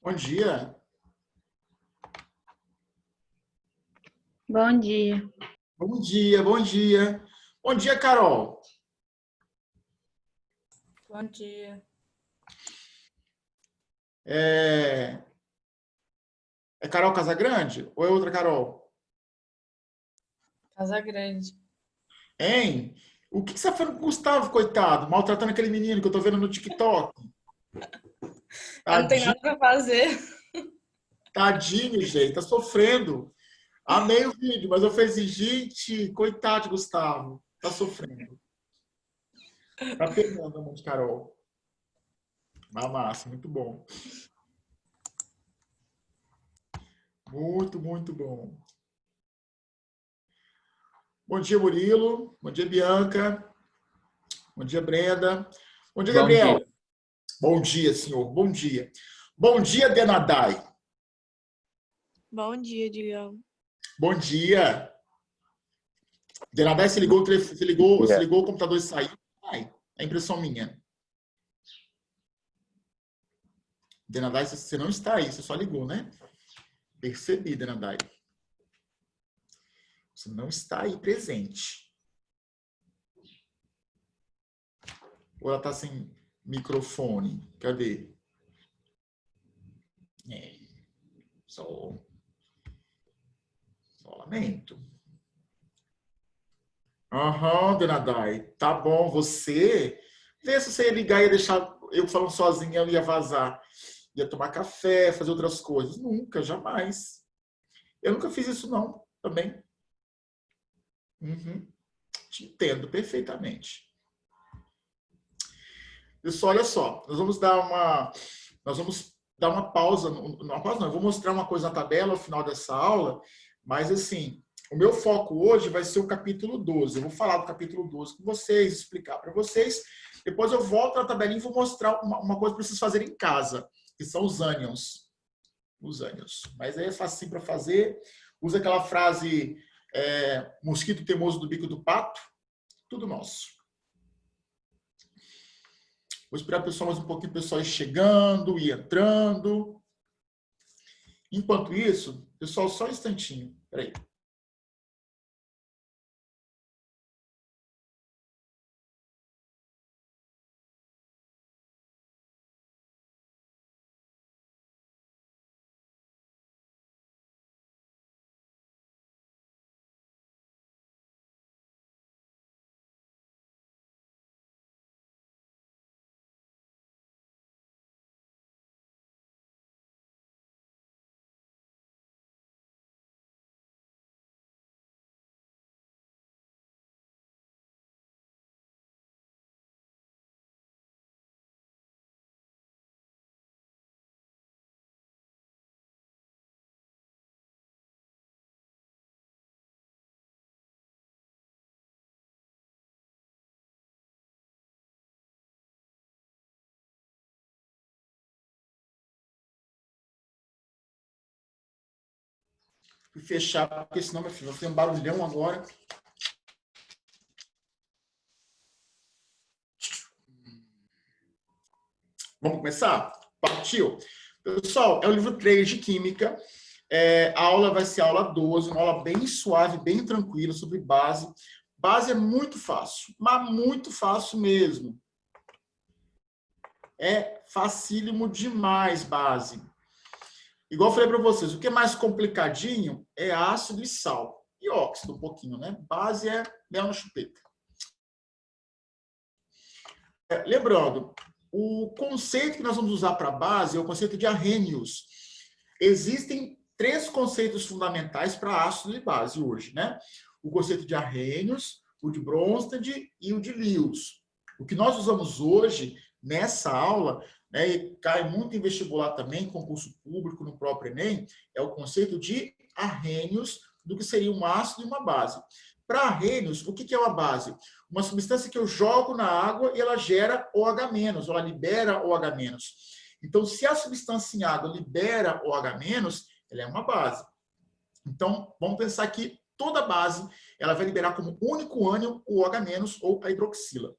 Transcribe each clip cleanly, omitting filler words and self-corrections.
Bom dia. Bom dia. Bom dia, bom dia. Bom dia, Carol. Bom dia. É, é Carol Casagrande ou é outra Carol? Casagrande. Hein? O que você tá falando com o Gustavo, coitado? Maltratando aquele menino que eu tô vendo no TikTok. Eu não tenho Tadinho, nada para fazer. tadinho, gente. Tá sofrendo. Amei o vídeo, mas eu falei assim, gente, coitado de Gustavo. Tá sofrendo. Tá pegando a mão de Carol. Uma massa, muito bom. Muito, muito bom. Bom dia, Murilo. Bom dia, Bianca. Bom dia, Brenda. Bom dia, Bom Gabriel. dia. Bom dia, senhor. Bom dia. Bom dia, Denadai. Bom dia, Digão. Bom dia. Denadai, se ligou o telefone, se Yeah. ligou o computador e saiu. Ai, é impressão minha. Denadai, você não está aí, você só ligou, né? Percebi, Denadai. Você não está aí presente. Ou ela está sem microfone? Cadê? É, só lamento. Aham, Denadai. Tá bom, você. Vê se você ia ligar e ia deixar eu falando sozinha, eu ia vazar. Ia tomar café, fazer outras coisas. Nunca, jamais. Eu nunca fiz isso, não, também. Uhum. Te entendo perfeitamente. Pessoal, olha só, nós vamos dar uma pausa, não, pausa não, eu vou mostrar uma coisa na tabela ao final dessa aula, mas assim, o meu foco hoje vai ser o capítulo 12. Eu vou falar do capítulo 12 com vocês, explicar para vocês. Depois eu volto na tabelinha e vou mostrar uma coisa para vocês fazerem em casa, que são os ânions. Os ânions. Mas aí é facinho para fazer. Usa aquela frase, mosquito teimoso do bico do pato. Tudo nosso. Vou esperar o pessoal mais um pouquinho, o pessoal ir chegando e entrando. Enquanto isso, pessoal, só um instantinho. Peraí. Fui fechar, porque senão, meu filho, vai ter um barulhão agora. Vamos começar? Partiu. Pessoal, é o livro 3 de Química. A aula vai ser a aula 12, uma aula bem suave, bem tranquila, sobre base. Base é muito fácil, mas muito fácil mesmo. É facílimo demais, base. Igual eu falei para vocês, o que é mais complicadinho é ácido e sal. E óxido um pouquinho, né? Base é mel na chupeta. Lembrando, o conceito que nós vamos usar para base é o conceito de arrênios. Existem 3 conceitos fundamentais para ácido e base hoje, né? O conceito de arrênios, o de Bronsted e o de Lewis. O que nós usamos hoje, nessa aula, né, e cai muito em vestibular também, concurso público, no próprio Enem, é o conceito de arrênios do que seria um ácido e uma base. Para arrênios, o que é uma base? Uma substância que eu jogo na água e ela gera OH-, ou ela libera OH-. Então, se a substância em água libera OH-, ela é uma base. Então, vamos pensar que toda base ela vai liberar como único ânion o OH- ou a hidroxila.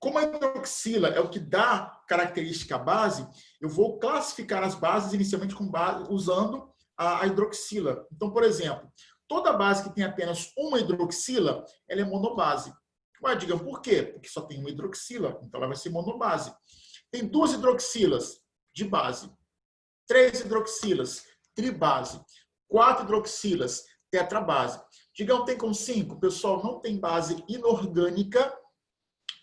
Como a hidroxila é o que dá característica à base, eu vou classificar as bases inicialmente com base, usando a hidroxila. Então, por exemplo, toda base que tem apenas uma hidroxila, ela é monobase. Mas digam por quê? Porque só tem uma hidroxila, então ela vai ser monobase. Tem 2 hidroxilas de base, 3 hidroxilas, tribase, 4 hidroxilas, tetrabase. Digam, tem com 5? Pessoal, não tem base inorgânica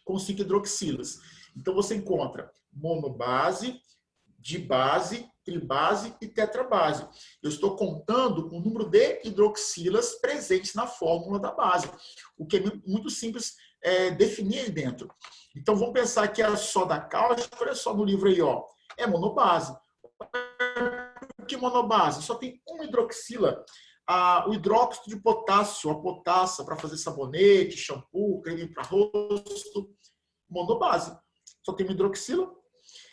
com 5 hidroxilas. Então, você encontra monobase, dibase, tribase e tetrabase. Eu estou contando o número de hidroxilas presentes na fórmula da base, o que é muito simples definir aí dentro. Então, vamos pensar que a soda cáustica, olha só no livro aí, ó, é monobase. Por que monobase? Só tem uma hidroxila. O hidróxido de potássio, a potassa, para fazer sabonete, shampoo, creme para rosto, monobase. Só tem uma hidroxila.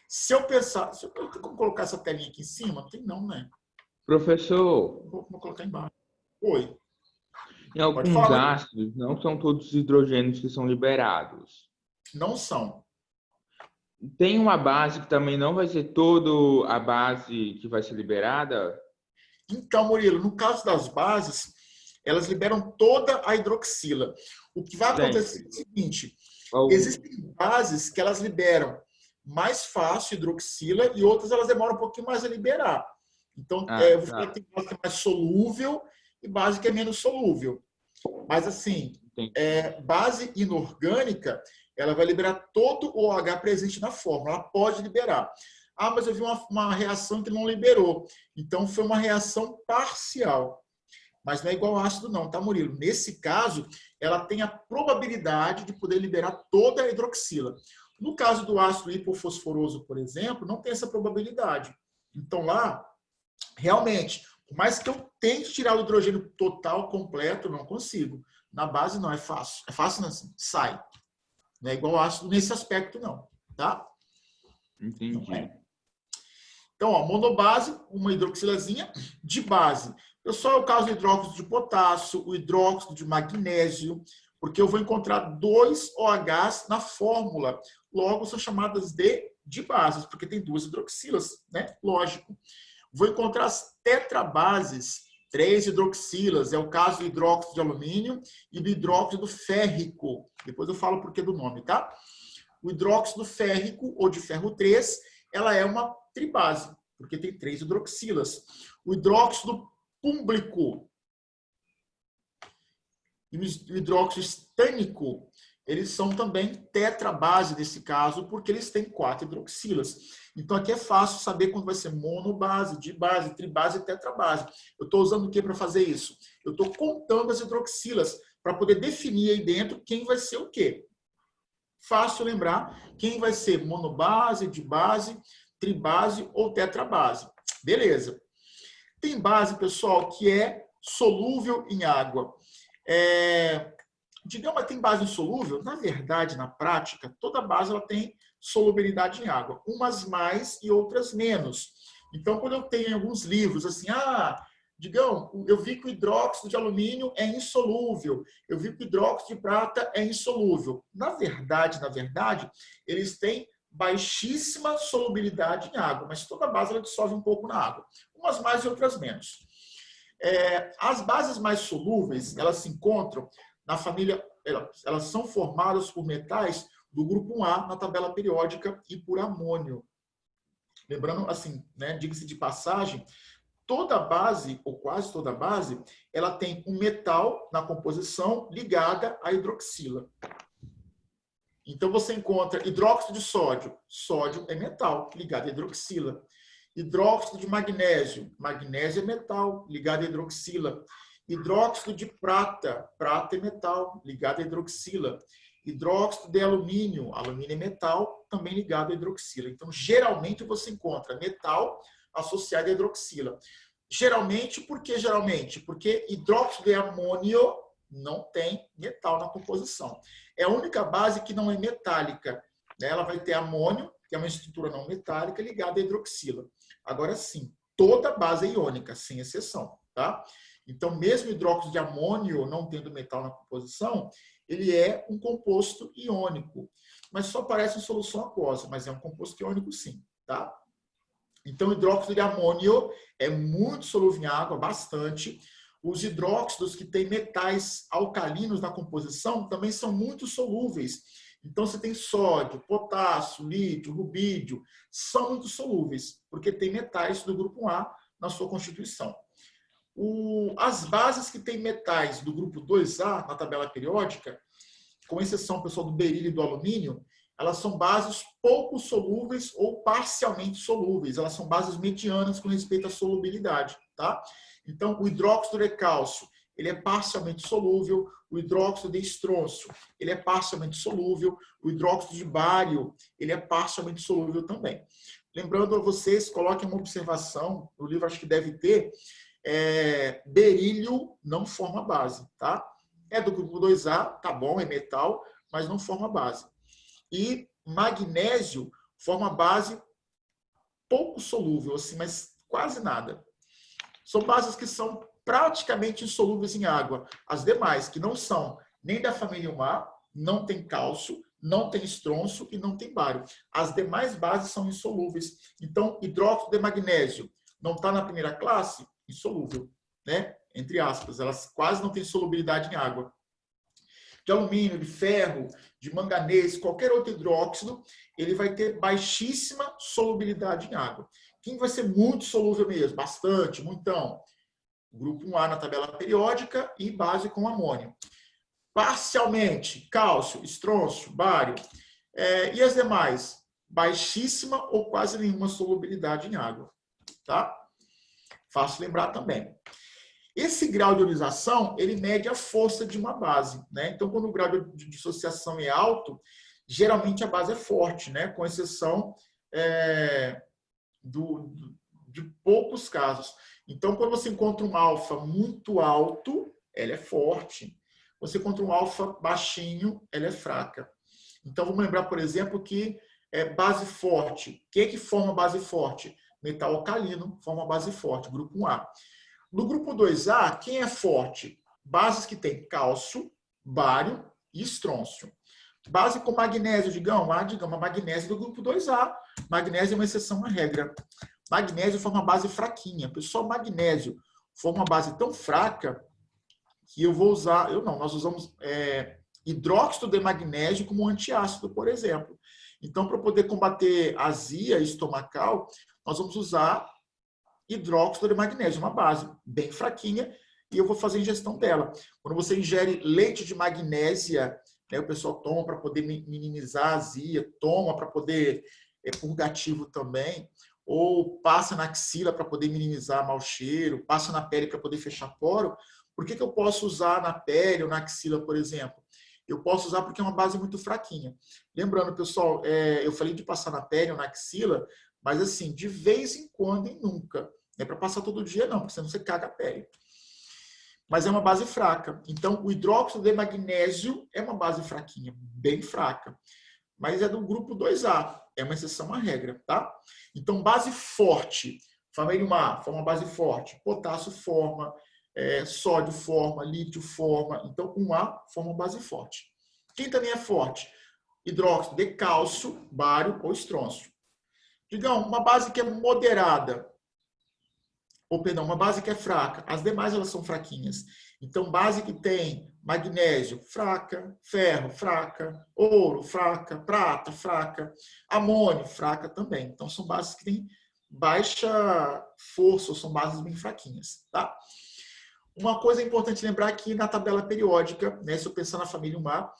Se eu pensar, como colocar essa telinha aqui em cima? Não tem não, né? Professor, Vou colocar embaixo. Oi. em alguns ácidos, não são todos os hidrogênios que são liberados. Não são. Tem uma base que também não vai ser toda a base que vai ser liberada? Então, Murilo, no caso das bases, elas liberam toda a hidroxila. O que vai acontecer é o seguinte, existem bases que elas liberam mais fácil hidroxila e outras elas demoram um pouquinho mais a liberar. Então, eu vou falar que tem base que é mais solúvel e base que é menos solúvel. Mas, assim, base inorgânica, ela vai liberar todo o OH presente na fórmula. Ela pode liberar. Ah, mas eu vi uma reação que não liberou. Então, foi uma reação parcial. Mas não é igual ao ácido não, tá, Murilo? Nesse caso, ela tem a probabilidade de poder liberar toda a hidroxila. No caso do ácido hipofosforoso, por exemplo, não tem essa probabilidade. Então, lá, realmente, por mais que eu tente tirar o hidrogênio total, completo, não consigo. Na base, não, é fácil. É fácil, não, assim, sai. Não é igual ao ácido nesse aspecto, não. Tá? Entendi. Não é. Então, ó, monobase, uma hidroxilazinha de base. Eu só o caso do hidróxido de potássio, o hidróxido de magnésio, porque eu vou encontrar 2 OHs na fórmula. Logo, são chamadas de bases, porque tem 2 hidroxilas, né? Lógico. Vou encontrar as tetrabases, 3 hidroxilas. É o caso do hidróxido de alumínio e do hidróxido férrico. Depois eu falo o porquê do nome, tá? O hidróxido férrico, ou de ferro 3, ela é uma tribase, porque tem 3 hidroxilas. O hidróxido púmblico e o hidróxido estânico, eles são também tetrabase nesse caso, porque eles têm 4 hidroxilas. Então, aqui é fácil saber quando vai ser monobase, dibase, tribase e tetrabase. Eu estou usando o que para fazer isso? Eu estou contando as hidroxilas para poder definir aí dentro quem vai ser o quê. Fácil lembrar quem vai ser monobase, dibase, tribase ou tetrabase. Beleza. Tem base, pessoal, que é solúvel em água. Digamos que tem base insolúvel. Na verdade, na prática, toda base ela tem solubilidade em água. Umas mais e outras menos. Então, quando eu tenho em alguns livros, assim, digamos, eu vi que o hidróxido de alumínio é insolúvel. Eu vi que o hidróxido de prata é insolúvel. Na verdade, eles têm baixíssima solubilidade em água, mas toda base ela dissolve um pouco na água. Umas mais e outras menos. As bases mais solúveis, elas se encontram na família, elas são formadas por metais do grupo 1A na tabela periódica e por amônio. Lembrando, assim, né, diga-se de passagem, toda base, ou quase toda base, ela tem um metal na composição ligada à hidroxila. Então, você encontra hidróxido de sódio. Sódio é metal ligado à hidroxila. Hidróxido de magnésio. Magnésio é metal ligado à hidroxila. Hidróxido de prata. Prata é metal ligado à hidroxila. Hidróxido de alumínio. Alumínio é metal também ligado à hidroxila. Então, geralmente, você encontra metal associado à hidroxila. Geralmente, por que geralmente? Porque hidróxido de amônio não tem metal na composição. É a única base que não é metálica. Ela vai ter amônio, que é uma estrutura não metálica, ligada à hidroxila. Agora sim, toda base é iônica, sem exceção. Tá? Então, mesmo hidróxido de amônio não tendo metal na composição, ele é um composto iônico, mas só aparece em solução aquosa, mas é um composto iônico sim, tá? Então, o hidróxido de amônio é muito solúvel em água, bastante. Os hidróxidos que têm metais alcalinos na composição também são muito solúveis. Então, você tem sódio, potássio, lítio, rubídio, são muito solúveis, porque tem metais do grupo A na sua constituição. As bases que têm metais do grupo 2A na tabela periódica, com exceção, pessoal, do berílio e do alumínio, elas são bases pouco solúveis ou parcialmente solúveis. Elas são bases medianas com respeito à solubilidade, tá? Então, o hidróxido de cálcio, ele é parcialmente solúvel. O hidróxido de estrôncio, ele é parcialmente solúvel. O hidróxido de bário, ele é parcialmente solúvel também. Lembrando a vocês, coloquem uma observação, no livro acho que deve ter, berílio não forma base, tá? É do grupo 2A, tá bom, é metal, mas não forma base. E magnésio forma base pouco solúvel, assim, mas quase nada. São bases que são praticamente insolúveis em água. As demais, que não são nem da família 1A, não tem cálcio, não tem estrôncio e não tem bário. As demais bases são insolúveis. Então, hidróxido de magnésio não está na primeira classe? Insolúvel, né? Entre aspas, elas quase não têm solubilidade em água. De alumínio, de ferro, de manganês, qualquer outro hidróxido, ele vai ter baixíssima solubilidade em água. Quem vai ser muito solúvel mesmo? Bastante, muitão. Grupo 1A na tabela periódica e base com amônio. Parcialmente, cálcio, estrôncio, bário. E as demais? Baixíssima ou quase nenhuma solubilidade em água. Tá? Fácil lembrar também. Esse grau de ionização, ele mede a força de uma base, né? Então, quando o grau de dissociação é alto, geralmente a base é forte, né? Com exceção de poucos casos. Então, quando você encontra um alfa muito alto, ela é forte. Você encontra um alfa baixinho, ela é fraca. Então, vamos lembrar, por exemplo, que base forte. O que é que forma base forte? Metal alcalino forma base forte, grupo 1A. No grupo 2A, quem é forte? Bases que têm cálcio, bário e estrôncio. Base com magnésio, digamos, a magnésio do grupo 2A. Magnésio é uma exceção à regra. Magnésio forma base fraquinha. Pessoal, magnésio forma uma base tão fraca que eu vou usar... nós usamos hidróxido de magnésio como antiácido, por exemplo. Então, para poder combater azia estomacal, nós vamos usar hidróxido de magnésio, uma base bem fraquinha, e eu vou fazer a ingestão dela. Quando você ingere leite de magnésia, né, o pessoal toma para poder minimizar a azia, toma para poder, purgativo também, ou passa na axila para poder minimizar mau cheiro, passa na pele para poder fechar poro. Por que eu posso usar na pele ou na axila, por exemplo? Eu posso usar porque é uma base muito fraquinha. Lembrando, pessoal, eu falei de passar na pele ou na axila, mas assim, de vez em quando e nunca. Não é para passar todo dia, não, porque senão você caga a pele. Mas é uma base fraca. Então, o hidróxido de magnésio é uma base fraquinha, bem fraca. Mas é do grupo 2A. É uma exceção à regra, tá? Então, base forte. Família 1A forma base forte. Potássio forma. Sódio forma. Lítio forma. Então, 1A forma base forte. Quem também é forte? Hidróxido de cálcio, bário ou estrôncio. Digamos, uma base que é moderada, uma base que é fraca, as demais elas são fraquinhas. Então, base que tem magnésio, fraca, ferro, fraca, ouro, fraca, prata, fraca, amônio, fraca também. Então, são bases que têm baixa força, ou são bases bem fraquinhas, tá? Uma coisa importante lembrar aqui na tabela periódica, né, se eu pensar na família 1A,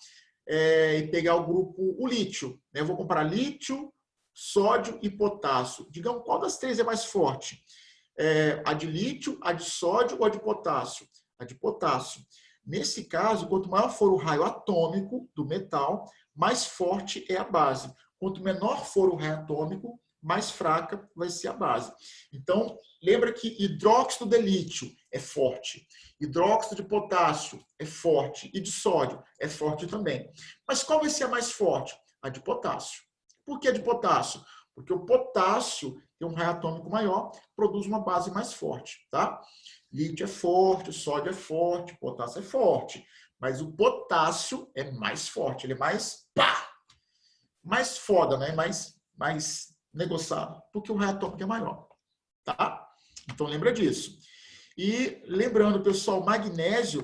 e pegar o grupo, o lítio, né, eu vou comparar lítio, sódio e potássio. Digamos, qual das três é mais forte? A de lítio, a de sódio ou a de potássio? A de potássio. Nesse caso, quanto maior for o raio atômico do metal, mais forte é a base. Quanto menor for o raio atômico, mais fraca vai ser a base. Então, lembra que hidróxido de lítio é forte, hidróxido de potássio é forte e de sódio é forte também. Mas qual vai ser a mais forte? A de potássio. Por que a de potássio? Porque o potássio tem um raio atômico maior, produz uma base mais forte, tá? Lítio é forte, sódio é forte, potássio é forte. Mas o potássio é mais forte, ele é mais pá, mais foda, né? Mais negociado, porque o raio atômico é maior, tá? Então lembra disso. E lembrando, pessoal, magnésio,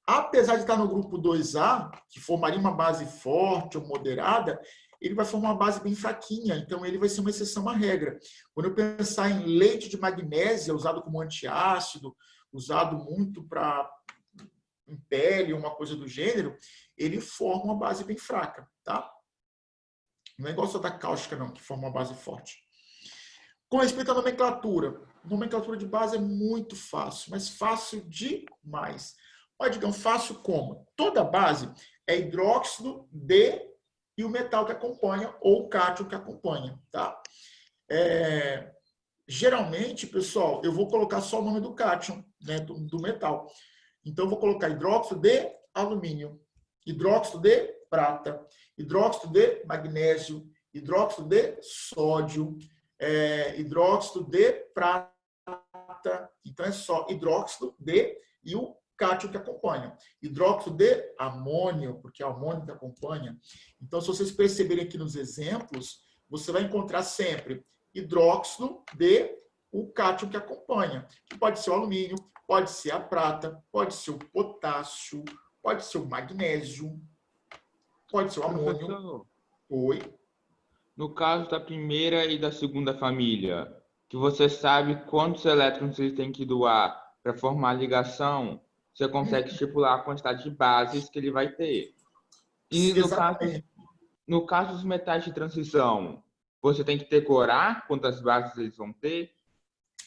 apesar de estar no grupo 2A, que formaria uma base forte ou moderada, ele vai formar uma base bem fraquinha, então ele vai ser uma exceção à regra. Quando eu pensar em leite de magnésia, usado como antiácido, usado muito para em pele, uma coisa do gênero, ele forma uma base bem fraca, tá? Não é igual só da cáustica, não, que forma uma base forte. Com respeito à nomenclatura de base é muito fácil, mas fácil demais. Olha, digamos, fácil como? Toda base é hidróxido de e o metal que acompanha, ou o cátion que acompanha, tá? Geralmente, pessoal, eu vou colocar só o nome do cátion, né, do metal. Então, eu vou colocar hidróxido de alumínio, hidróxido de prata, hidróxido de magnésio, hidróxido de sódio, hidróxido de prata. Então, é só hidróxido de e o cátion que acompanha. Hidróxido de amônio, porque é o amônio que acompanha. Então, se vocês perceberem aqui nos exemplos, você vai encontrar sempre hidróxido de o cátion que acompanha, que pode ser o alumínio, pode ser a prata, pode ser o potássio, pode ser o magnésio, pode ser o amônio. Professor, Oi. no caso da primeira e da segunda família, que você sabe quantos elétrons ele tem que doar para formar a ligação, você consegue estipular a quantidade de bases que ele vai ter. E Exatamente. no caso dos metais de transição, você tem que decorar quantas bases eles vão ter?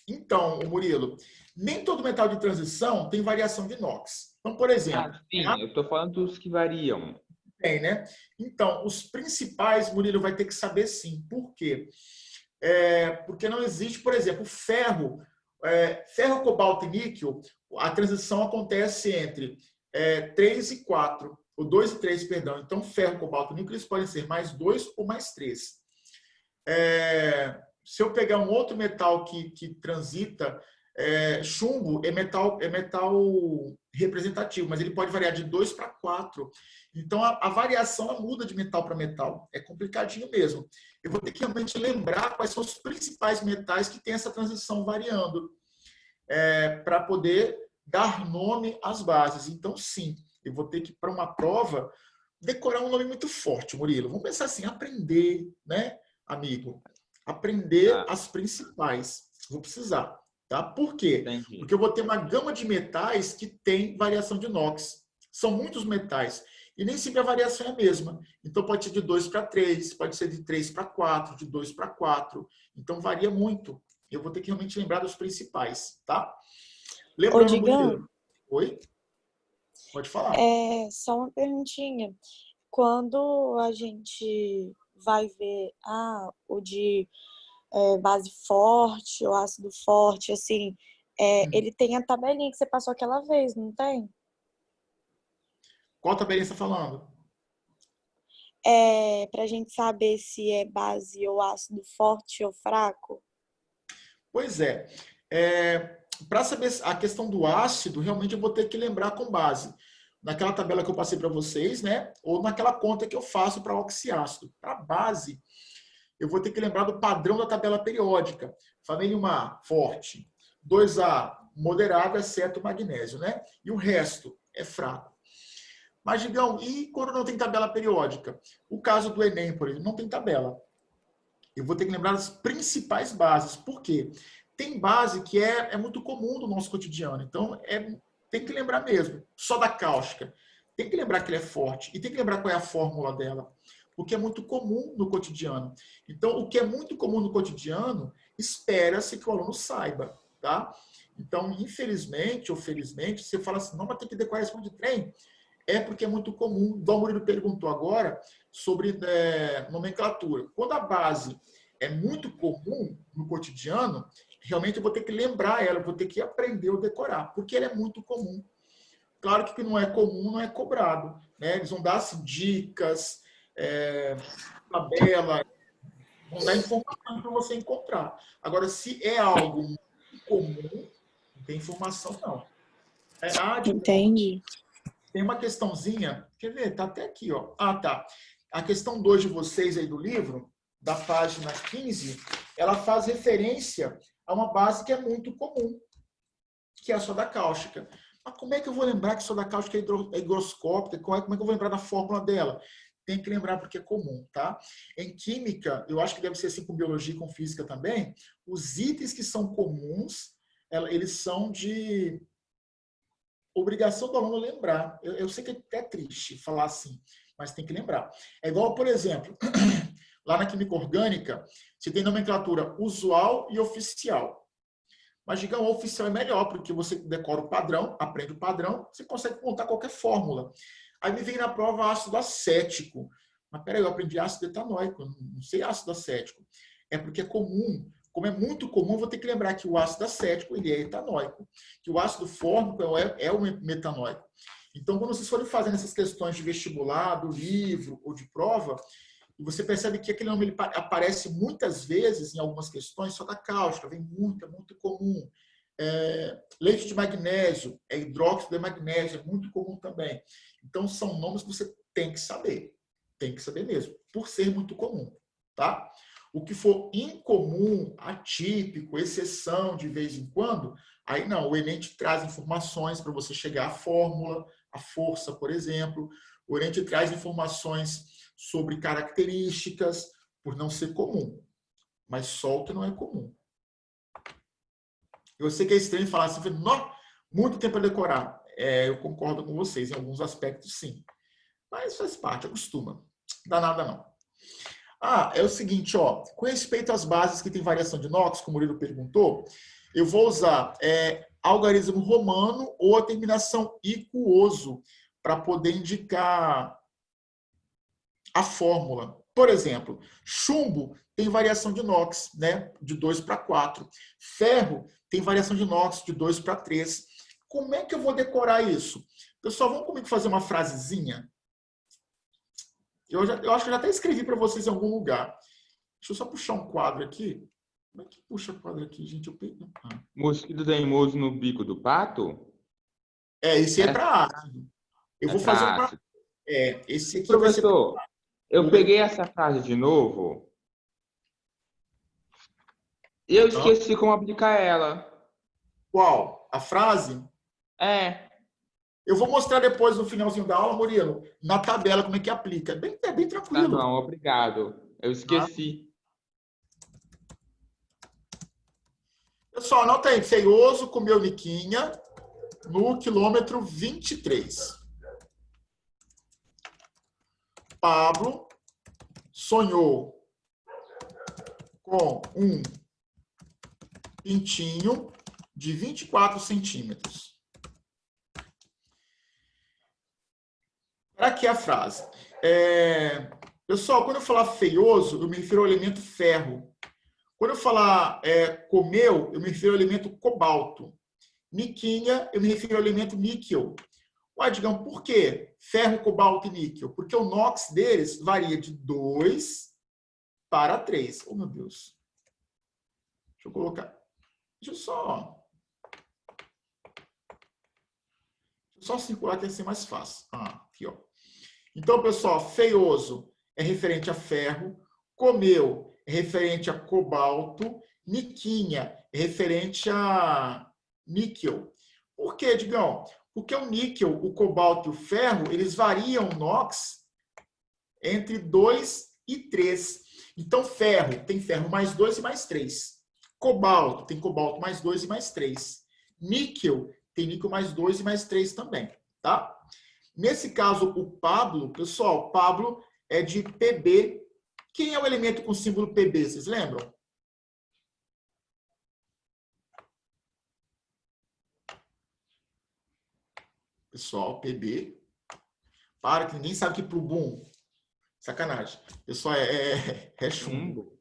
Então, Murilo, nem todo metal de transição tem variação de inox. Então, por exemplo, Sim, eu estou falando dos que variam. tem, né? Então, os principais, Murilo, vai ter que saber sim. Por quê? Porque não existe, por exemplo, ferro, ferro, cobalto e níquel, a transição acontece entre 3 e 4, ou 2 e 3, perdão. Então, ferro, cobalto e níquel, eles podem ser mais 2 ou mais 3. Se eu pegar um outro metal que transita, chumbo é metal representativo, mas ele pode variar de 2 para 4. Então, a variação ela muda de metal para metal. É complicadinho mesmo. Eu vou ter que realmente lembrar quais são os principais metais que têm essa transição variando, para poder dar nome às bases. Então, sim, eu vou ter que, para uma prova, decorar um nome muito forte, Murilo. Vamos pensar assim, aprender, né, amigo? Aprender as principais. Vou precisar, tá? Por quê? Entendi. Porque eu vou ter uma gama de metais que tem variação de inox. São muitos metais. E nem sempre a variação é a mesma. Então, pode ser de 2 para 3, pode ser de 3 para 4, de 2 para 4. Então, varia muito. Eu vou ter que realmente lembrar dos principais, tá? Lembrando, Digão, oi? Pode falar. só uma perguntinha. Quando a gente vai ver o de base forte, o ácido forte, assim, ele tem a tabelinha que você passou aquela vez, não tem? Qual tabelinha você está falando? Para a gente saber se é base ou ácido forte ou fraco. Pois é. Para saber a questão do ácido, realmente eu vou ter que lembrar com base naquela tabela que eu passei para vocês, né? Ou naquela conta que eu faço para oxiácido. Para base, eu vou ter que lembrar do padrão da tabela periódica. Família 1A, forte. 2A, moderado, exceto o magnésio, né? E o resto é fraco. Mas, Digão, e quando não tem tabela periódica? O caso do Enem, por exemplo, não tem tabela. Eu vou ter que lembrar das principais bases. Por quê? Tem base que é muito comum no nosso cotidiano. Então, tem que lembrar mesmo. Só da cáustica. Tem que lembrar que ele é forte. E tem que lembrar qual é a fórmula dela. Porque é muito comum no cotidiano. Então, o que é muito comum no cotidiano, espera-se que o aluno saiba. Tá? Então, infelizmente ou felizmente, você fala assim, não, mas tem que decorar esse monte de trem. É porque é muito comum. O Murilo perguntou agora sobre nomenclatura. Quando a base é muito comum no cotidiano, realmente eu vou ter que lembrar ela, eu vou ter que aprender ou decorar, porque ela é muito comum. Claro que o que não é comum não é cobrado, né? Eles vão dar assim, dicas, tabela, vão dar informação para você encontrar. Agora, se é algo muito comum, não tem informação, não. Entendi. tem uma questãozinha, quer ver? Tá até aqui, ó. Ah, tá. A questão 2 de vocês aí do livro, da página 15, ela faz referência a uma base que é muito comum, que é a soda cáustica. Mas como é que eu vou lembrar que a soda cáustica é higroscópica? Como é que eu vou lembrar da fórmula dela? Tem que lembrar porque é comum, tá? Em química, eu acho que deve ser assim com biologia e com física também, os itens que são comuns, eles são de obrigação do aluno lembrar. Eu sei que é até triste falar assim, mas tem que lembrar. É igual, por exemplo, lá na química orgânica, você tem nomenclatura usual e oficial. Mas, digamos, o oficial é melhor, porque você decora o padrão, aprende o padrão, você consegue montar qualquer fórmula. Aí me vem na prova ácido acético. Mas peraí, eu aprendi ácido etanóico, não sei ácido acético. É porque é comum. Como é muito comum, eu vou ter que lembrar que o ácido acético ele é etanóico, que o ácido fórmico é o metanóico. Então, quando vocês forem fazendo essas questões de vestibular, do livro ou de prova, e você percebe que aquele nome ele aparece muitas vezes em algumas questões, soda cáustica, vem muito, é muito comum. Leite de magnésio, hidróxido de magnésio, é muito comum também. Então, são nomes que você tem que saber mesmo, por ser muito comum, tá? O que for incomum, atípico, exceção de vez em quando, aí não, o Enem te traz informações para você chegar à fórmula, a força, por exemplo. O Enem te traz informações sobre características, por não ser comum. Mas solta não é comum. Eu sei que é estranho falar assim, muito tempo a decorar. Eu concordo com vocês, em alguns aspectos sim. Mas faz parte, acostuma. Dá nada não. É o seguinte, ó, com respeito às bases que tem variação de Knox, como o Murilo perguntou, eu vou usar algarismo romano ou a terminação icuoso para poder indicar a fórmula. Por exemplo, chumbo tem variação de Knox, né, de 2 para 4. Ferro tem variação de Knox de 2 para 3. Como é que eu vou decorar isso? Pessoal, vamos comigo fazer uma frasezinha? Eu acho que eu já até escrevi para vocês em algum lugar. Deixa eu só puxar um quadro aqui. Como é que puxa o quadro aqui, gente? Mosquito teimoso no bico do pato? Esse é para ácido. Eu vou fazer um para... esse aqui vai ser... Professor, eu peguei essa frase de novo e eu esqueci como aplicar ela. Qual? A frase? Eu vou mostrar depois no finalzinho da aula, Murilo, na tabela como é que aplica. É bem tranquilo. Tá bom, obrigado. Eu esqueci. Pessoal, anota aí. Feioso comeu Niquinha no quilômetro 23. Pablo sonhou com um pintinho de 24 centímetros. Para que a frase? Pessoal, quando eu falar feioso, eu me refiro ao elemento ferro. Quando eu falar comeu, eu me refiro ao elemento cobalto. Niquinha, eu me refiro ao elemento níquel. Digamos, por quê? Ferro, cobalto e níquel. Porque o NOx deles varia de 2 para 3. Oh, meu Deus. Deixa eu colocar. Deixa eu só circular que vai ser mais fácil. Aqui, ó. Então, pessoal, feioso é referente a ferro, comeu é referente a cobalto, niquinha é referente a níquel. Por quê, Digão? Porque o níquel, o cobalto e o ferro, eles variam o NOx entre 2 e 3. Então, ferro tem ferro mais 2 e mais 3. Cobalto tem cobalto mais 2 e mais 3. Níquel tem níquel mais 2 e mais 3 também, tá? Nesse caso, o Pablo, pessoal, Pablo é de Pb. Quem é o elemento com símbolo Pb, vocês lembram? Pessoal, Pb. Para, que ninguém sabe que plubum. Sacanagem. Pessoal, é chumbo.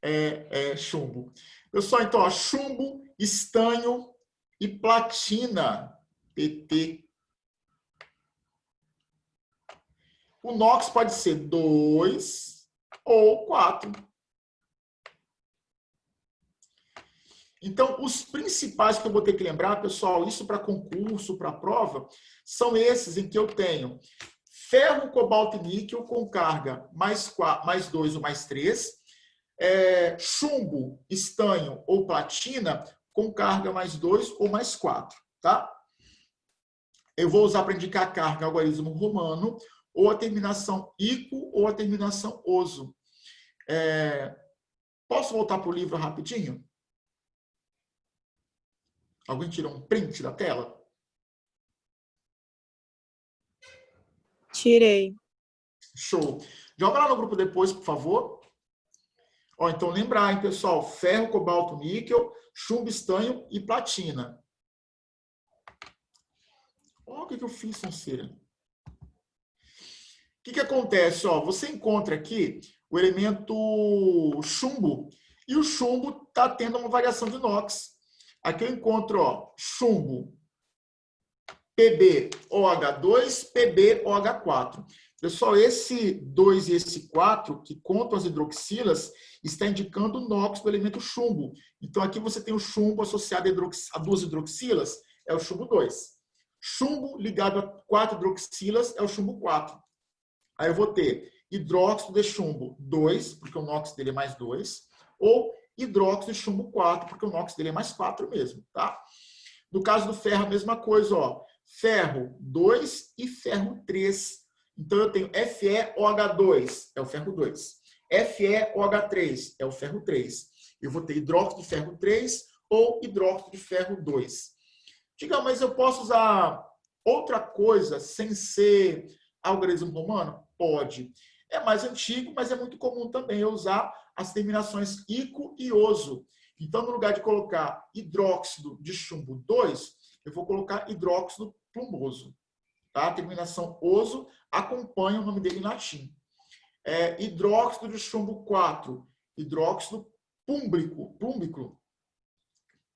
É chumbo. Pessoal, então, ó, chumbo, estanho e platina, Pt. O NOx pode ser 2 ou 4. Então, os principais que eu vou ter que lembrar, pessoal, isso para concurso, para prova, são esses em que eu tenho ferro, cobalto e níquel com carga mais 2 ou mais 3, chumbo, estanho ou platina com carga mais 2 ou mais 4, tá? Eu vou usar para indicar a carga algarismo romano, ou a terminação ico ou a terminação oso. Posso voltar para o livro rapidinho? Alguém tirou um print da tela? Tirei. Show. Joga lá no grupo depois, por favor. Ó, então, lembrar, hein, pessoal? Ferro, cobalto, níquel, chumbo, estanho e platina. Ó, o que eu fiz, Sonseira? O que acontece? Ó, você encontra aqui o elemento chumbo, e o chumbo está tendo uma variação de inox. Aqui eu encontro, ó, chumbo PbOH2, PbOH4. Pessoal, esse 2 e esse 4, que contam as hidroxilas, está indicando o NOx do elemento chumbo. Então, aqui você tem o chumbo associado a 2 hidroxilas, é o chumbo 2. Chumbo ligado a 4 hidroxilas é o chumbo 4. Aí eu vou ter hidróxido de chumbo 2, porque o NOx dele é mais 2, ou hidróxido de chumbo 4, porque o NOx dele é mais 4 mesmo, tá? No caso do ferro, a mesma coisa, ó. Ferro 2 e ferro 3. Então, eu tenho FeOH2, é o ferro 2. FeOH3, é o ferro 3. Eu vou ter hidróxido de ferro 3 ou hidróxido de ferro 2. Diga, mas eu posso usar outra coisa sem ser algarismo romano? Pode. É mais antigo, mas é muito comum também eu usar as terminações ico e oso. Então, no lugar de colocar hidróxido de chumbo 2, eu vou colocar hidróxido plumboso. Tá? A terminação oso acompanha o nome dele em latim. Hidróxido de chumbo 4, hidróxido púmbrico,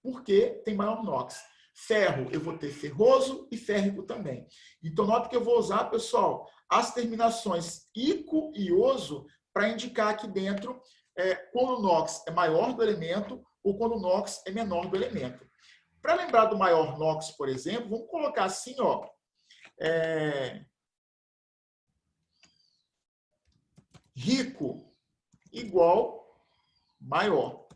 porque tem maior NOx. Ferro, eu vou ter ferroso e férrico também. Então, nota que eu vou usar, pessoal, as terminações ico e oso para indicar aqui dentro quando o NOx é maior do elemento ou quando o NOx é menor do elemento. Para lembrar do maior NOx, por exemplo, vamos colocar assim, ó. Rico igual maior.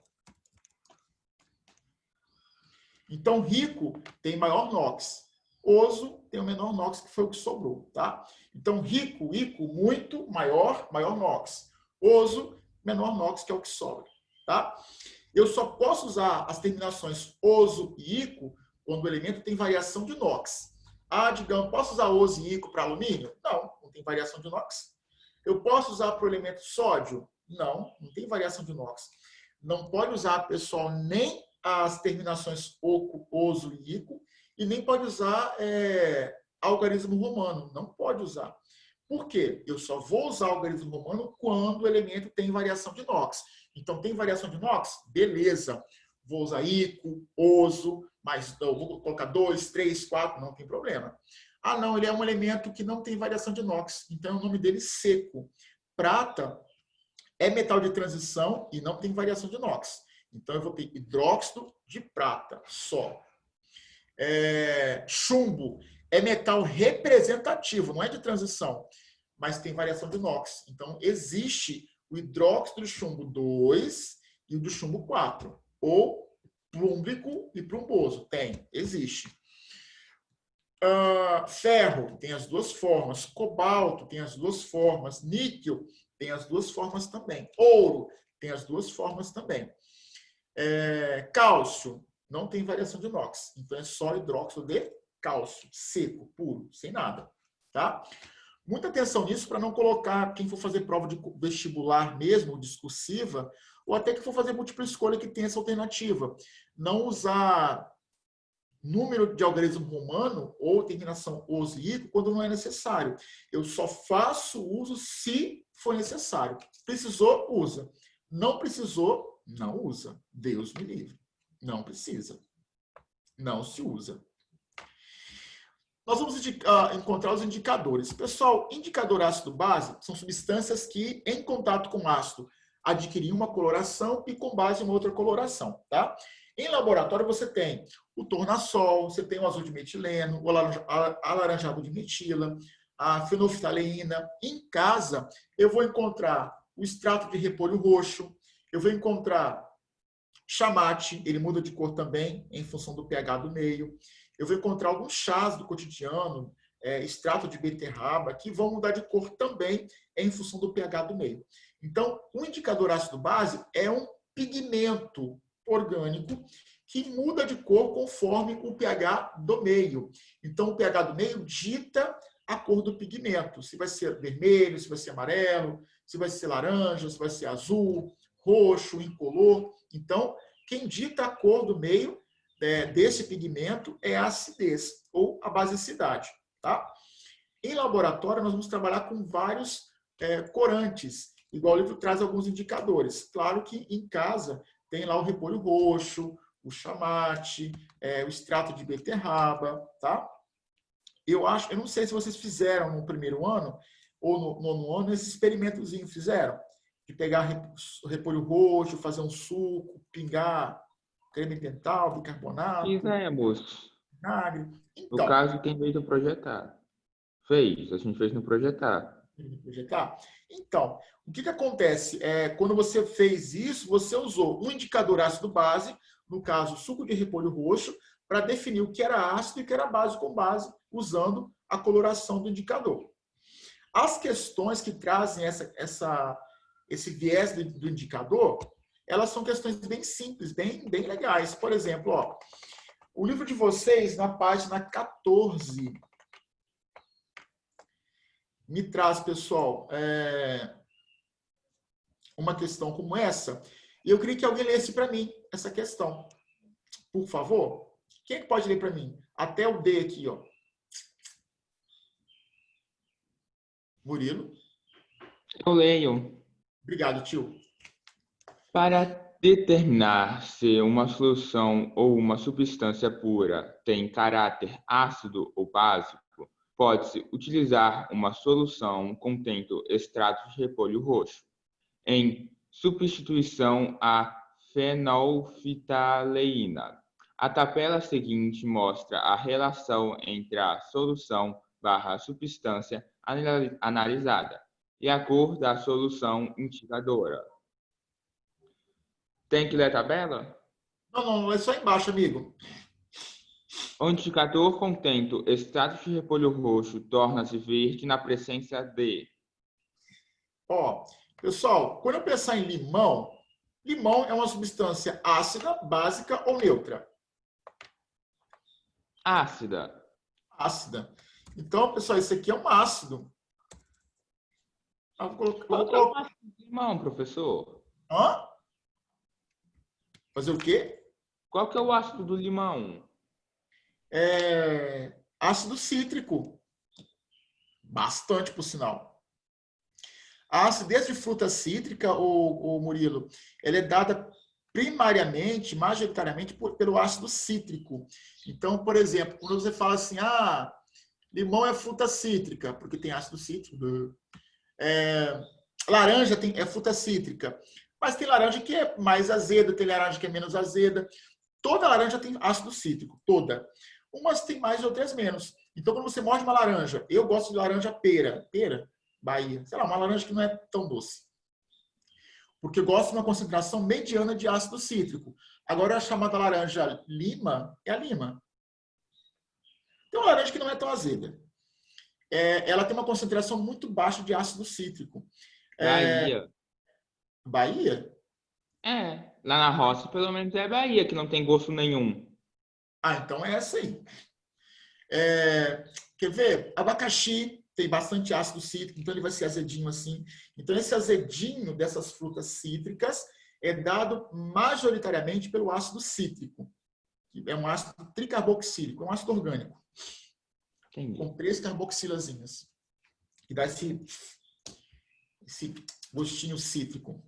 Então, rico tem maior NOx. Oso tem o menor NOx, que foi o que sobrou, tá? Então, rico, ico, muito, maior NOx. Oso, menor NOx, que é o que sobra, tá? Eu só posso usar as terminações oso e ico quando o elemento tem variação de NOx. Ah, digamos, posso usar oso e ico para alumínio? Não, não tem variação de NOx. Eu posso usar para o elemento sódio? Não, não tem variação de NOx. Não pode usar, pessoal, nem as terminações oco, oso e ico, e nem pode usar algarismo romano. Não pode usar. Por quê? Eu só vou usar algarismo romano quando o elemento tem variação de NOx. Então, tem variação de NOx? Beleza. Vou usar ico, oso, mas não, vou colocar 2, 3, 4, não tem problema. Ah, não, ele é um elemento que não tem variação de NOx, então o nome dele é seco. Prata é metal de transição e não tem variação de NOx. Então, eu vou ter hidróxido de prata só. Chumbo é metal representativo, não é de transição, mas tem variação de NOx. Então, existe o hidróxido de chumbo 2 e o de chumbo 4. Ou plúmbrico e plumboso. Existe. Ferro tem as duas formas. Cobalto tem as duas formas. Níquel tem as duas formas também. Ouro tem as duas formas também. Cálcio não tem variação de NOx. Então, é só hidróxido de cálcio, seco, puro, sem nada. Tá? Muita atenção nisso para não colocar quem for fazer prova de vestibular mesmo, discursiva, ou até que for fazer múltipla escolha que tem essa alternativa. Não usar número de algarismo romano ou terminação oso e ico quando não é necessário. Eu só faço uso se for necessário. Precisou, usa. Não precisou, não usa. Deus me livre. Não precisa. Não se usa. Nós vamos encontrar os indicadores. Pessoal, indicador ácido-base são substâncias que, em contato com ácido, adquiriam uma coloração e com base em outra coloração. Tá? Em laboratório, você tem o tornassol, você tem o azul de metileno, o alaranjado de metila, a fenolftaleína. Em casa, eu vou encontrar o extrato de repolho roxo, eu vou encontrar chamate, ele muda de cor também, em função do pH do meio. Eu vou encontrar alguns chás do cotidiano, extrato de beterraba, que vão mudar de cor também em função do pH do meio. Então, o indicador ácido-base é um pigmento orgânico que muda de cor conforme o pH do meio. Então, o pH do meio dita a cor do pigmento. Se vai ser vermelho, se vai ser amarelo, se vai ser laranja, se vai ser azul, roxo, incolor. Então, quem dita a cor do meio desse pigmento é a acidez ou a basicidade. Tá? Em laboratório, nós vamos trabalhar com vários corantes, igual o livro traz alguns indicadores. Claro que em casa tem lá o repolho roxo, o chamate, o extrato de beterraba. Tá? Eu não sei se vocês fizeram no primeiro ano ou no nono ano esse experimentozinho, fizeram? De pegar repolho roxo, fazer um suco, pingar creme dental, bicarbonato. Fizemos. Vinagre. No Então, caso, quem fez no projetar? A gente fez no projetar. Então, o que acontece? Quando você fez isso, você usou um indicador ácido-base, no caso, suco de repolho roxo, para definir o que era ácido e o que era base com base, usando a coloração do indicador. As questões que trazem esse viés do indicador, elas são questões bem simples, bem legais. Por exemplo, ó, o livro de vocês, na página 14, me traz, pessoal, uma questão como essa. E eu queria que alguém lesse para mim essa questão. Por favor. Quem é que pode ler para mim? Até o D aqui, ó. Murilo. Eu leio. Obrigado, tio. Para determinar se uma solução ou uma substância pura tem caráter ácido ou básico, pode-se utilizar uma solução contendo extrato de repolho roxo, em substituição à fenolftaleína. A tabela seguinte mostra a relação entre a solução/substância analisada e a cor da solução indicadora. Tem que ler a tabela? Não, é só embaixo, amigo. O indicador contendo extrato de repolho roxo torna-se verde na presença de... Ó, pessoal, quando eu pensar em limão, limão é uma substância ácida, básica ou neutra? Ácida. Ácida. Então, pessoal, isso aqui é um ácido. Qual que é o ácido do limão, professor? Hã? Fazer o quê? Qual que é o ácido do limão? Ácido cítrico. Bastante, por sinal. A acidez de fruta cítrica, o Murilo, ela é dada primariamente, majoritariamente, pelo ácido cítrico. Então, por exemplo, quando você fala assim, limão é fruta cítrica, porque tem ácido cítrico. Laranja é fruta cítrica. Mas tem laranja que é mais azeda, tem laranja que é menos azeda. Toda laranja tem ácido cítrico, toda. Umas tem mais e outras menos. Então, quando você morde uma laranja, eu gosto de laranja pera, Bahia, sei lá, uma laranja que não é tão doce. Porque eu gosto de uma concentração mediana de ácido cítrico. Agora, a chamada laranja lima é a lima. Tem uma laranja que não é tão azeda. Ela tem uma concentração muito baixa de ácido cítrico. Bahia. Bahia? Lá na roça, pelo menos é Bahia, que não tem gosto nenhum. Então é essa aí. Quer ver? Abacaxi tem bastante ácido cítrico, então ele vai ser azedinho assim. Então esse azedinho dessas frutas cítricas é dado majoritariamente pelo ácido cítrico. É um ácido tricarboxílico, é um ácido orgânico. Entendi. Com 3 carboxilazinhas. Que dá esse gostinho cítrico.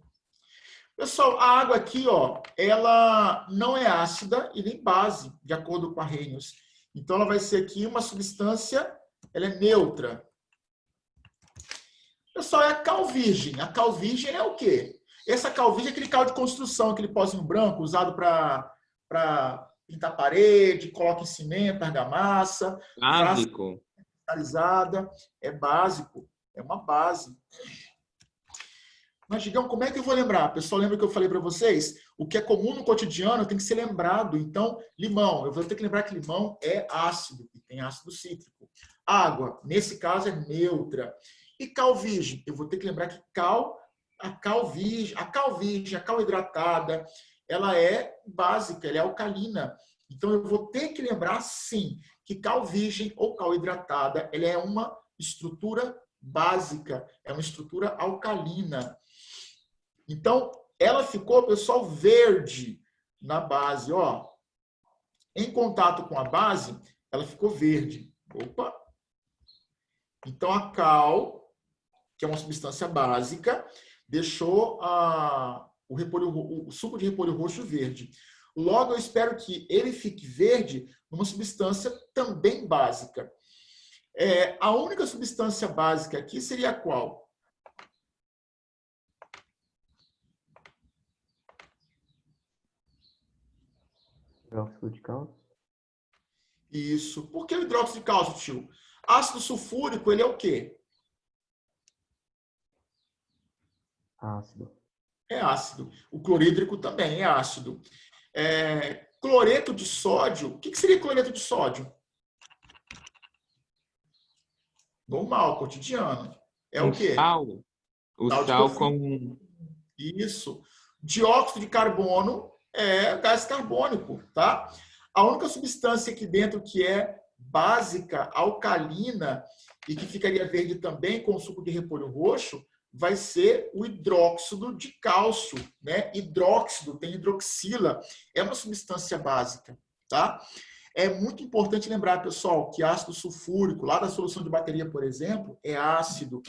Pessoal, a água aqui, ó, ela não é ácida e nem base, de acordo com a Arrhenius. Então, ela vai ser aqui uma substância, ela é neutra. Pessoal, é a cal virgem. A cal virgem é o quê? Essa cal virgem é aquele cal de construção, aquele pozinho branco usado para para pintar parede, coloca em cimento, argamassa, Básico. cristalizada, é básico, é uma base. Mas, Digão, como é que eu vou lembrar? Pessoal, lembra que eu falei para vocês? O que é comum no cotidiano tem que ser lembrado. Então, limão, eu vou ter que lembrar que limão é ácido, e tem ácido cítrico. Água, nesse caso, é neutra. E cal virgem, eu vou ter que lembrar que a cal virgem, a cal hidratada, ela é básica, ela é alcalina. Então, eu vou ter que lembrar, sim, que cal virgem ou cal hidratada, ela é uma estrutura básica, é uma estrutura alcalina. Então, ela ficou, pessoal, verde na base, ó. Em contato com a base, ela ficou verde. Opa! Então, a cal, que é uma substância básica, deixou o suco de repolho roxo verde. Logo, eu espero que ele fique verde numa substância também básica. A única substância básica aqui seria qual? Hidróxido de cálcio. Isso. Por que o hidróxido de cálcio, tio? Ácido sulfúrico, ele é o quê? Ácido. É ácido. O clorídrico também é ácido. Cloreto de sódio. O que seria cloreto de sódio? Normal, cotidiano. É o quê? Sal. O Sal de sal cofre- comum. Isso. Dióxido de carbono é gás carbônico, tá? A única substância aqui dentro que é básica, alcalina, e que ficaria verde também com o suco de repolho roxo, vai ser o hidróxido de cálcio, né? Hidróxido, tem hidroxila, é uma substância básica, tá? É muito importante lembrar, pessoal, que ácido sulfúrico, lá da solução de bateria, por exemplo, é ácido.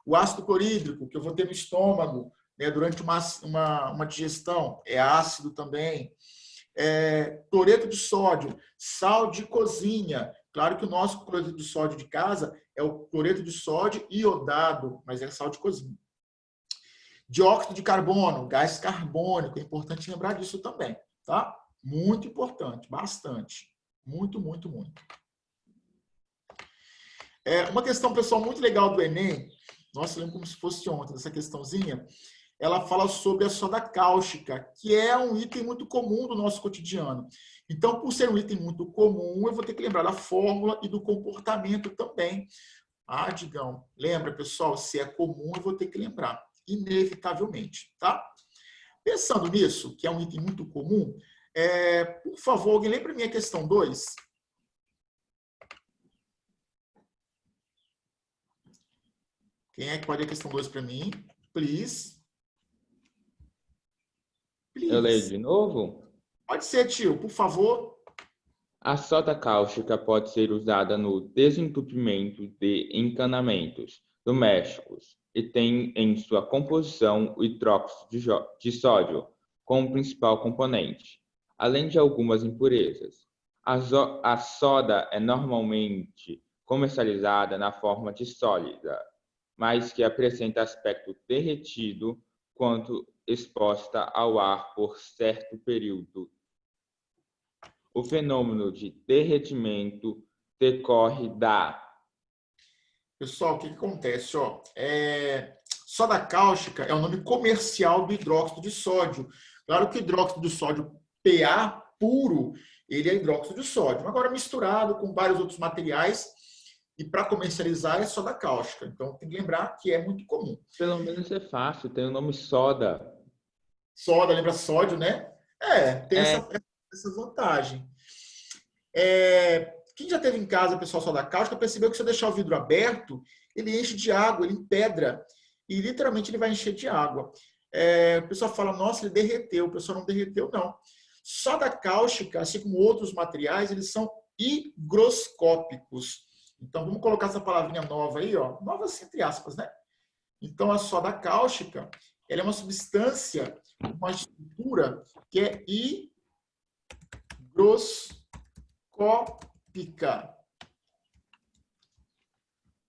O ácido clorídrico, que eu vou ter no estômago, né, durante uma digestão, é ácido também. Cloreto de sódio, sal de cozinha. Claro que o nosso cloreto de sódio de casa é o cloreto de sódio iodado, mas é sal de cozinha. Dióxido de carbono, gás carbônico, é importante lembrar disso também, tá? Muito importante, bastante. Muito, muito, muito. Uma questão, pessoal, muito legal do Enem, nossa, eu lembro como se fosse ontem, essa questãozinha, ela fala sobre a soda cáustica, que é um item muito comum do nosso cotidiano. Então, por ser um item muito comum, eu vou ter que lembrar da fórmula e do comportamento também. Ah, Digão, lembra, pessoal, se é comum, eu vou ter que lembrar, inevitavelmente, tá? Pensando nisso, que é um item muito comum, por favor, alguém lembra a minha questão 2? Quem é que pode ler a questão 2 para mim? Please. Eu leio de novo? Pode ser, tio, por favor. A soda cáustica pode ser usada no desentupimento de encanamentos domésticos e tem em sua composição o hidróxido de sódio como principal componente, além de algumas impurezas. A soda é normalmente comercializada na forma de sólida, mas que apresenta aspecto derretido quando exposta ao ar por certo período. O fenômeno de derretimento decorre da... Pessoal, o que acontece? Soda cáustica é o nome comercial do hidróxido de sódio. Claro que o hidróxido de sódio PA puro, ele é hidróxido de sódio. Agora, misturado com vários outros materiais, e para comercializar é soda cáustica. Então, tem que lembrar que é muito comum. Pelo menos é fácil, tem o nome soda. Soda, lembra sódio, né? Tem essa vantagem. Quem já teve em casa, pessoal, soda cáustica, percebeu que se eu deixar o vidro aberto, ele enche de água, ele empedra. E literalmente ele vai encher de água. O pessoal fala, nossa, ele derreteu. O pessoal não derreteu, não. Soda cáustica, assim como outros materiais, eles são higroscópicos. Então, vamos colocar essa palavrinha nova aí, ó. Nova, entre aspas, né? Então, a soda cáustica, ela é uma substância, uma estrutura que é higroscópica.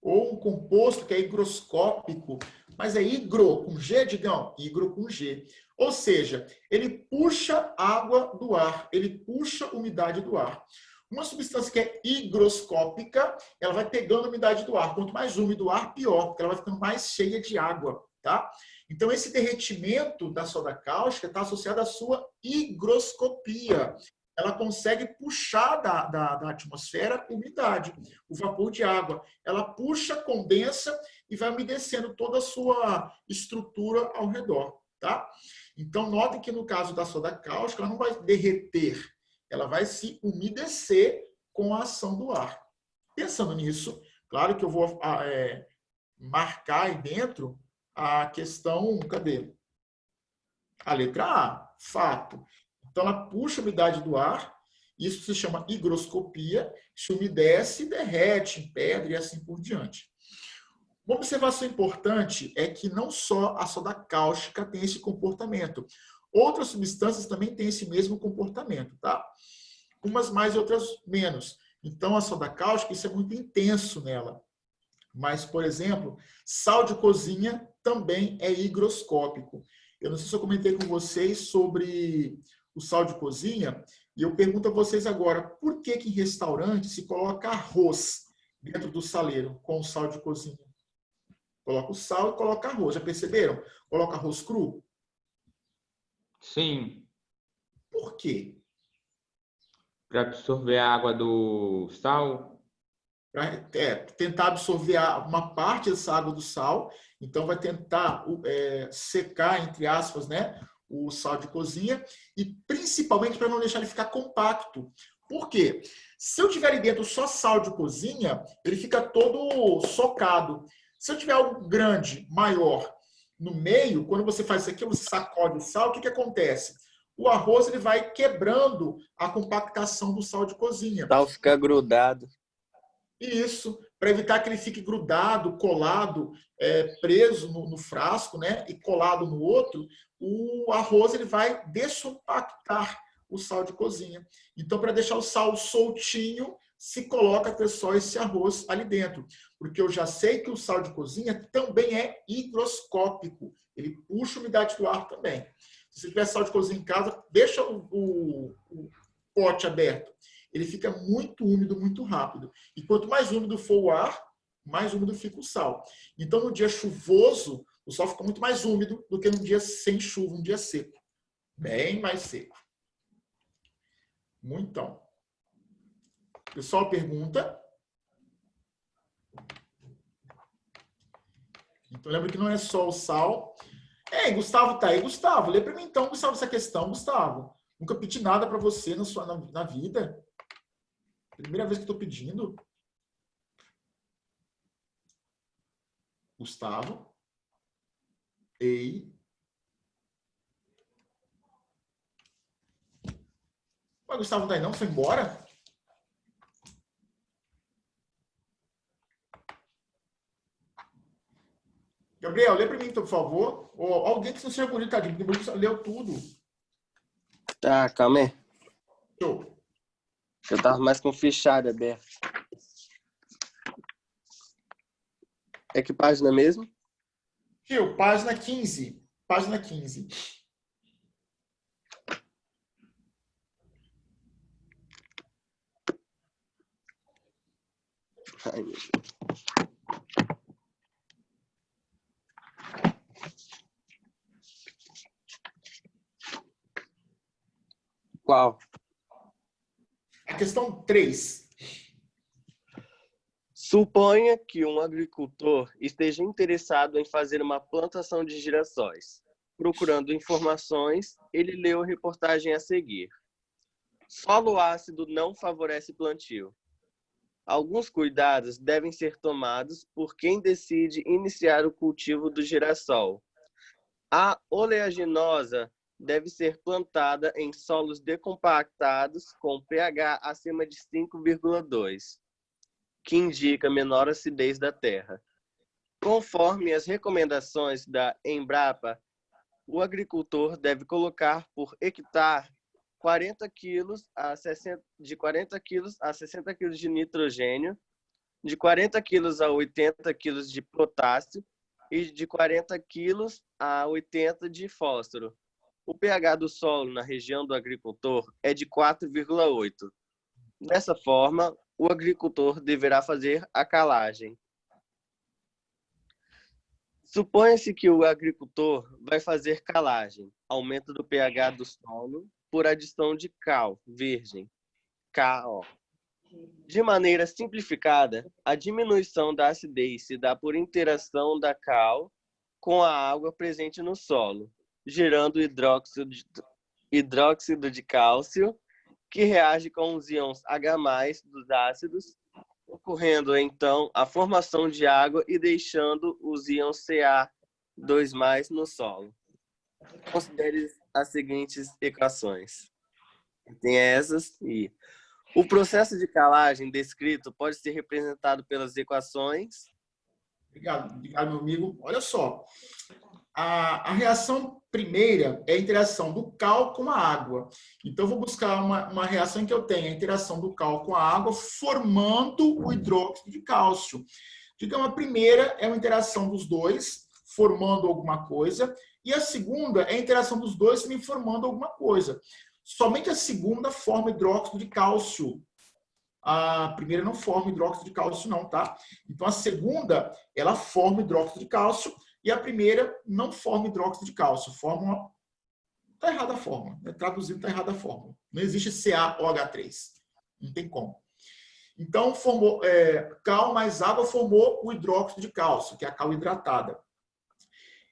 Ou um composto que é higroscópico, Mas é higro com G, Digão? Higro com G. Ou seja, ele puxa água do ar, ele puxa umidade do ar. Uma substância que é higroscópica, ela vai pegando a umidade do ar. Quanto mais úmido o ar, pior, porque ela vai ficando mais cheia de água, tá? Então, esse derretimento da soda cáustica está associado à sua higroscopia. Ela consegue puxar da atmosfera umidade, o vapor de água. Ela puxa, condensa e vai umedecendo toda a sua estrutura ao redor, tá? Então, notem que no caso da soda cáustica, ela não vai derreter, ela vai se umedecer com a ação do ar. Pensando nisso, claro que eu vou marcar aí dentro a questão, cadê? A letra A, fato. Então, ela puxa a umidade do ar, isso se chama higroscopia, se umedece, derrete em pedra e assim por diante. Uma observação importante é que não só a soda cáustica tem esse comportamento. Outras substâncias também têm esse mesmo comportamento, tá? Umas mais e outras menos. Então, a soda cáustica, isso é muito intenso nela. Mas, por exemplo, sal de cozinha também é higroscópico. Eu não sei se eu comentei com vocês sobre o sal de cozinha, e eu pergunto a vocês agora, por que em restaurante se coloca arroz dentro do saleiro com o sal de cozinha? Coloca o sal e coloca arroz, já perceberam? Coloca arroz cru? Sim, Por quê? para absorver a água do sal. Para tentar absorver uma parte dessa água do sal, então vai tentar secar, entre aspas, né, o sal de cozinha, e principalmente para não deixar ele ficar compacto. Por quê? Se eu tiver ali dentro só sal de cozinha, ele fica todo socado. Se eu tiver algo grande, maior, no meio, quando você faz isso aqui, você sacode o sal, o que acontece? O arroz ele vai quebrando a compactação do sal de cozinha. O sal fica grudado. Isso, para evitar que ele fique grudado, colado, preso no frasco, né, e colado no outro, o arroz ele vai descompactar o sal de cozinha. Então, para deixar o sal soltinho, se coloca até só esse arroz ali dentro. Porque eu já sei que o sal de cozinha também é higroscópico. Ele puxa a umidade do ar também. Se você tiver sal de cozinha em casa, deixa o pote aberto. Ele fica muito úmido, muito rápido. E quanto mais úmido for o ar, mais úmido fica o sal. Então, no dia chuvoso, o sal fica muito mais úmido do que no dia sem chuva, um dia seco. Bem mais seco. Muitão. Pessoal, pergunta? Então, lembra que não é só o sal. Gustavo tá aí. Gustavo, lê para mim então, Gustavo, essa questão, Gustavo. Nunca pedi nada para você na vida. Primeira vez que estou pedindo. Gustavo. Ei. Mas Gustavo não tá aí não? Foi embora? Gabriel, lê para mim, então, por favor. Ou alguém que não seja bonito, tadinho, porque você leu tudo. Tá, calma aí. Show. Eu tava mais com o fichário aberto. É que página mesmo? Tio, página 15. Página 15. Ai, meu Deus. Qual? A questão 3. Suponha que um agricultor esteja interessado em fazer uma plantação de girassóis. Procurando informações, ele leu a reportagem a seguir. Solo ácido não favorece plantio. Alguns cuidados devem ser tomados por quem decide iniciar o cultivo do girassol. A oleaginosa deve ser plantada em solos decompactados com pH acima de 5,2, que indica menor acidez da terra. Conforme as recomendações da Embrapa, o agricultor deve colocar por hectare 40 quilos de 40 quilos a 60 quilos de nitrogênio, de 40 quilos a 80 quilos de potássio e de 40 quilos a 80 de fósforo. O pH do solo na região do agricultor é de 4,8. Dessa forma, o agricultor deverá fazer a calagem. Suponha-se que o agricultor vai fazer calagem, aumento do pH do solo por adição de cal, virgem, KO. De maneira simplificada, a diminuição da acidez se dá por interação da cal com a água presente no solo, gerando hidróxido de cálcio, que reage com os íons H+ dos ácidos, ocorrendo então a formação de água e deixando os íons Ca2+ no solo. Considere as seguintes equações. Tem essas e o processo de calagem descrito pode ser representado pelas equações. Obrigado, meu amigo. Olha só, a reação primeira é a interação do cal com a água. Então, eu vou buscar uma reação em que eu tenho a interação do cal com a água formando o hidróxido de cálcio. Digamos, a primeira é uma interação dos dois formando alguma coisa e a segunda é a interação dos dois também formando alguma coisa. Somente a segunda forma hidróxido de cálcio. A primeira não forma hidróxido de cálcio não, tá? Então, a segunda, ela forma hidróxido de cálcio e a primeira não forma hidróxido de cálcio. Está errada a fórmula. Traduzindo, está errada a fórmula. Não existe CaOH3. Não tem como. Então, formou cal mais água formou o hidróxido de cálcio, que é a cal hidratada.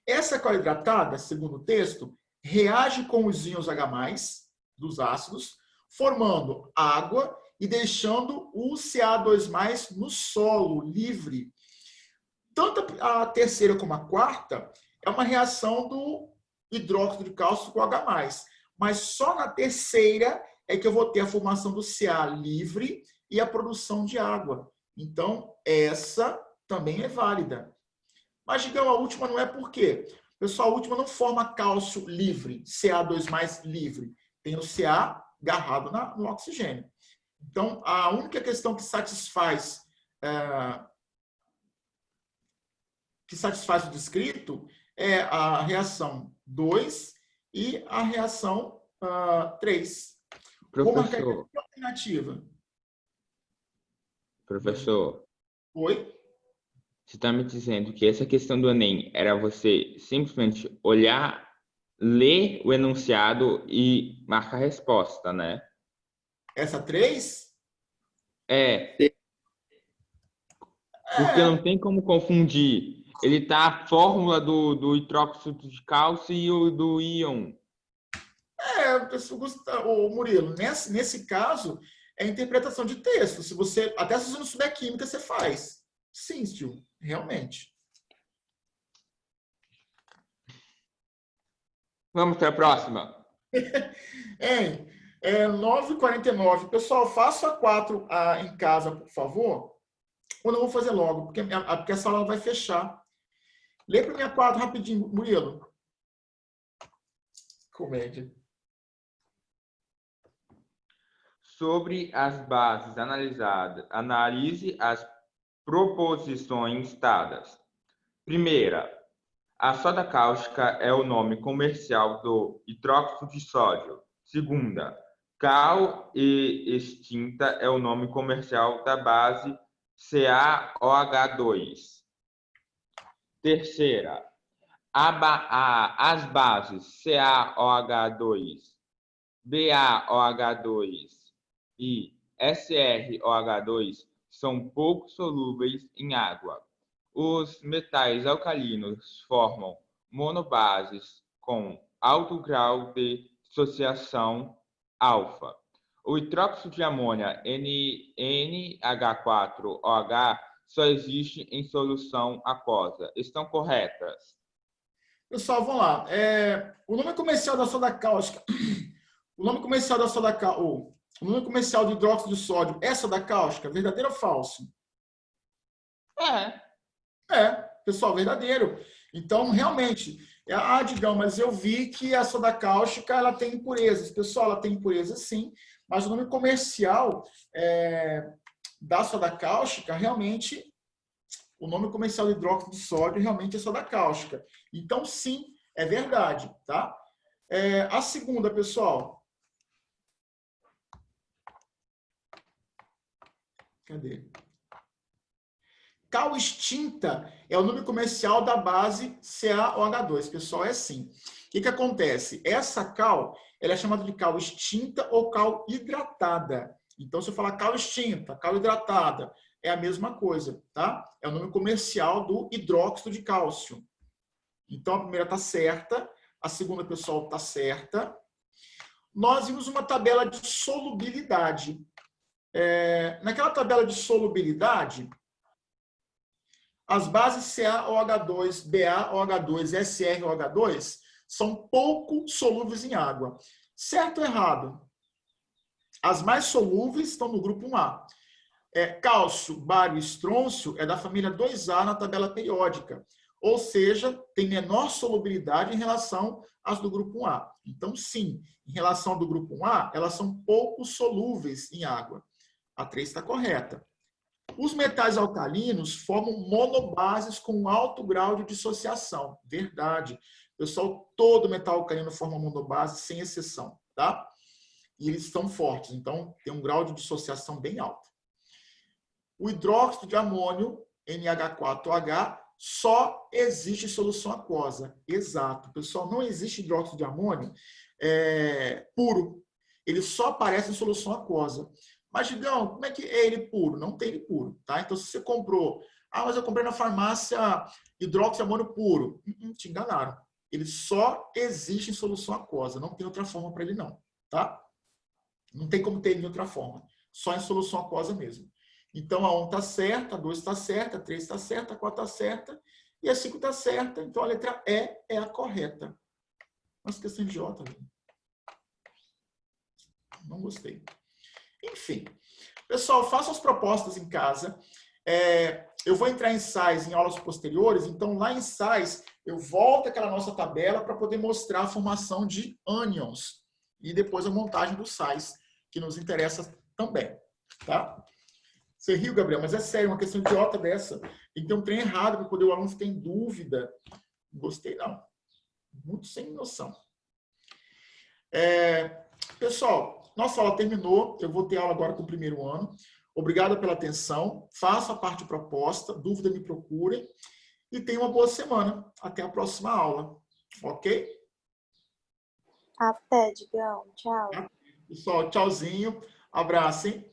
Essa cal hidratada, segundo o texto, reage com os íons H+ dos ácidos, formando água e deixando o Ca2+ no solo, livre. Tanto a terceira como a quarta é uma reação do hidróxido de cálcio com H+. Mas só na terceira é que eu vou ter a formação do Ca livre e a produção de água. Então, essa também é válida. Mas, digamos, a última não é por quê? Pessoal, a última não forma cálcio livre, Ca2+ livre. Tem o Ca agarrado no oxigênio. Então, a única questão que satisfaz o descrito é a reação 2 e a reação 3. Professor, Como alternativa? professor, Oi? você está me dizendo que essa questão do Enem era você simplesmente olhar, ler o enunciado e marcar a resposta, né? Essa 3? Porque não tem como confundir. Ele tá a fórmula do hidróxido de cálcio e o do íon. Ô Murilo, nesse caso, é interpretação de texto. Até se você não souber química, você faz. Sim, Sil, realmente. Vamos para a próxima. 9h49. Pessoal, faça a 4 em casa, por favor. Ou não vou fazer logo, porque a sala vai fechar. Lê para mim a 4 rapidinho, Murilo. Comédia. Sobre as bases analisadas, analise as proposições dadas. Primeira, a soda cáustica é o nome comercial do hidróxido de sódio. Segunda, cal e extinta é o nome comercial da base CaOH2. Terceira, as bases CaOH2, BaOH2 e SrOH2 são pouco solúveis em água. Os metais alcalinos formam monobases com alto grau de dissociação alfa. O hidróxido de amônia NH4OH só existe em solução aquosa. Estão corretas? Pessoal, vamos lá. O nome comercial da soda cáustica, o nome comercial do hidróxido de sódio é soda cáustica? Verdadeiro ou falso? Pessoal, verdadeiro. Então, realmente, digamos, mas eu vi que a soda cáustica ela tem impurezas. Pessoal, ela tem impurezas sim, mas o nome comercial da soda cáustica realmente o nome comercial do hidróxido de sódio realmente é soda cáustica. Então, sim, é verdade, tá? A segunda, pessoal. Cadê? Cal extinta é o nome comercial da base CaOH2. Pessoal, é assim. O que acontece? Essa cal, ela é chamada de cal extinta ou cal hidratada. Então, se eu falar cal extinta, cal hidratada, é a mesma coisa, tá? É o nome comercial do hidróxido de cálcio. Então, a primeira está certa, a segunda, pessoal, está certa. Nós vimos uma tabela de solubilidade. Naquela tabela de solubilidade, as bases CaOH2, BaOH2 e SrOH2 são pouco solúveis em água. Certo ou errado? As mais solúveis estão no grupo 1A. Cálcio, bário e estrôncio é da família 2A na tabela periódica. Ou seja, tem menor solubilidade em relação às do grupo 1A. Então, sim, em relação ao do grupo 1A, elas são pouco solúveis em água. A 3 está correta. Os metais alcalinos formam monobases com alto grau de dissociação. Verdade. Pessoal, todo metal alcalino forma monobase, sem exceção, tá? E eles são fortes, então tem um grau de dissociação bem alto. O hidróxido de amônio, NH4OH, só existe em solução aquosa. Exato. Pessoal, não existe hidróxido de amônio puro. Ele só aparece em solução aquosa. Mas, Digão, como é que é ele puro? Não tem ele puro, tá? Então, se você comprou... mas eu comprei na farmácia hidróxido de amônio puro. Te enganaram. Ele só existe em solução aquosa. Não tem outra forma para ele, não, tá? Não tem como ter ele de outra forma. Só em solução aquosa mesmo. Então, a 1 está certa, a 2 está certa, a 3 está certa, a 4 está certa e a 5 está certa. Então, a letra E é a correta. Nossa, questão idiota. Não gostei. Enfim. Pessoal, façam as propostas em casa. Eu vou entrar em sais em aulas posteriores, então lá em sais eu volto àquela nossa tabela para poder mostrar a formação de ânions e depois a montagem dos sais, que nos interessa também, tá? Você riu, Gabriel, mas é sério, uma questão idiota dessa. Tem que ter um trem errado para poder o aluno ficar em dúvida. Não gostei, não. Muito sem noção. Pessoal, nossa aula terminou. Eu vou ter aula agora com o primeiro ano. Obrigado pela atenção. Faça a parte proposta. Dúvida, me procurem. E tenha uma boa semana. Até a próxima aula. Ok? Até, Digão. Tchau. Pessoal, tchauzinho. Abraço, hein?